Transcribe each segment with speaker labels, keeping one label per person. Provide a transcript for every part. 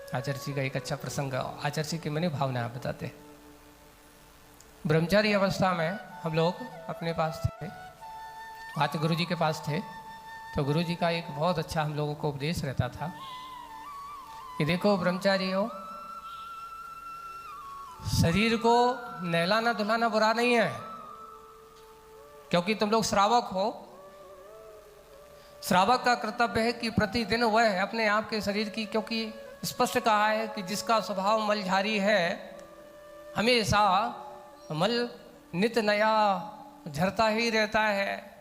Speaker 1: आचार्य जी का एक अच्छा प्रसंग आचार्य जी की मैंने भावना बताते। ब्रह्मचारी अवस्था में हम लोग अपने पास थे, आज गुरु जी के पास थे, तो गुरु जी का एक बहुत अच्छा हम लोगों को उपदेश रहता था कि देखो ब्रह्मचारियों, शरीर को नहलाना धुलाना बुरा नहीं है, क्योंकि तुम लोग श्रावक हो। श्रावक का कर्तव्य है कि प्रतिदिन वह अपने आप के शरीर की, क्योंकि स्पष्ट कहा है कि जिसका स्वभाव मलझारी है, हमेशा मल नित नया झरता ही रहता है।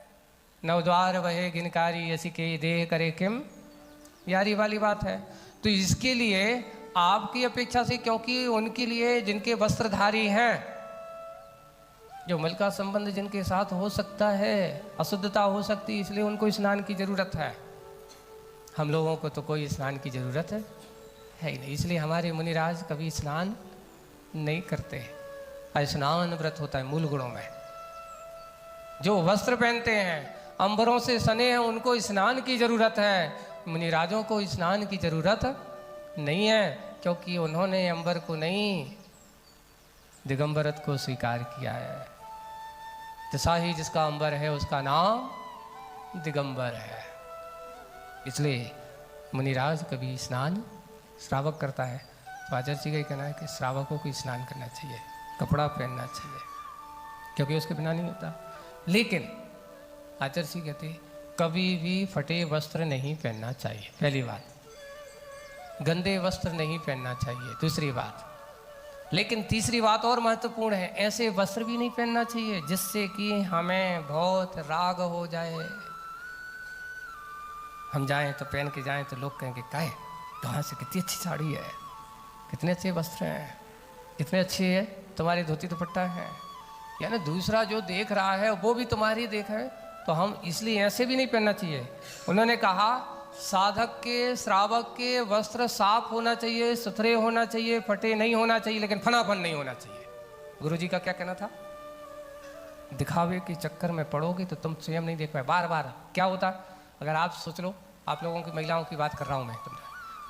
Speaker 1: नवद्वार वहे गिनकारी ऐसी के देह करे किम, यारी वाली बात है। तो इसके लिए आपकी अपेक्षा से, क्योंकि उनके लिए जिनके वस्त्रधारी हैं, जो मल का संबंध जिनके साथ हो सकता है, अशुद्धता हो सकती है, इसलिए उनको स्नान की जरूरत है। हम लोगों को तो कोई स्नान की जरूरत है ही नहीं, इसलिए हमारे मुनिराज कभी स्नान नहीं करते। स्नान व्रत होता है मूल गुणों में। जो वस्त्र पहनते हैं, अंबरों से सने हैं, उनको स्नान की जरूरत है। मुनिराजों को स्नान की जरूरत नहीं है, क्योंकि उन्होंने अंबर को नहीं, दिगंबरत को स्वीकार किया है। जैसा ही जिसका अंबर है उसका नाम दिगंबर है। इसलिए मुनिराज कभी स्नान श्रावक करता है तो आचार्य जी का कहना है कि श्रावकों को स्नान करना चाहिए, कपड़ा पहनना चाहिए, क्योंकि उसके बिना नहीं होता। लेकिन आचार्य जी कहते कभी भी फटे वस्त्र नहीं पहनना चाहिए, पहली बात। गंदे वस्त्र नहीं पहनना चाहिए, दूसरी बात। लेकिन तीसरी बात और महत्वपूर्ण है, ऐसे वस्त्र भी नहीं पहनना चाहिए जिससे कि हमें बहुत राग हो जाए। हम जाएं तो पहन के जाएं तो लोग कहेंगे काहे, कहाँ से, कितनी अच्छी साड़ी है, कितने अच्छे वस्त्र हैं, कितने अच्छे है तुम्हारे धोती दुपट्टा है। यानी दूसरा जो देख रहा है वो भी तुम्हारी देख है, तो हम इसलिए ऐसे भी नहीं पहनना चाहिए। उन्होंने कहा साधक के, श्रावक के वस्त्र साफ होना चाहिए, सुथरे होना चाहिए, फटे नहीं होना चाहिए, लेकिन फनाफन नहीं होना चाहिए। गुरु जी का क्या कहना था? दिखावे के चक्कर में पड़ोगे तो तुम स्वयं नहीं देख पाए। बार बार क्या होता, अगर आप सोच लो, आप लोगों की महिलाओं की बात कर रहा हूँ मैं, तुम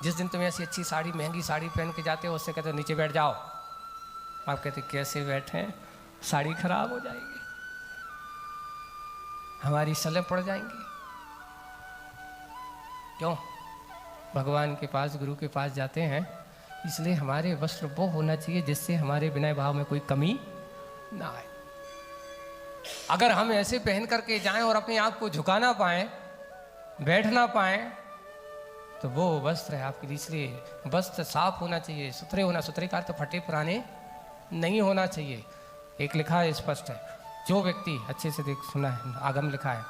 Speaker 1: जिस दिन तुम्हें ऐसी अच्छी साड़ी, महंगी साड़ी पहन के जाते हो, उससे कहते हो नीचे बैठ जाओ, आप कहते कैसे बैठे, साड़ी खराब हो जाएगी, हमारी सलें पड़ जाएंगी। क्यों? भगवान के पास, गुरु के पास जाते हैं, इसलिए हमारे वस्त्र वो होना चाहिए जिससे हमारे विनय भाव में कोई कमी ना आए। अगर हम ऐसे पहन करके जाएं और अपने आप को झुका ना पाए, बैठ ना पाए, तो वो वस्त्र है आपके लिए। इसलिए वस्त्र साफ होना चाहिए, सुथरे होना, सुथरे का तो फटे पुराने नहीं होना चाहिए। एक लिखा है स्पष्ट है, जो व्यक्ति, अच्छे से देख, सुना है, आगम लिखा है,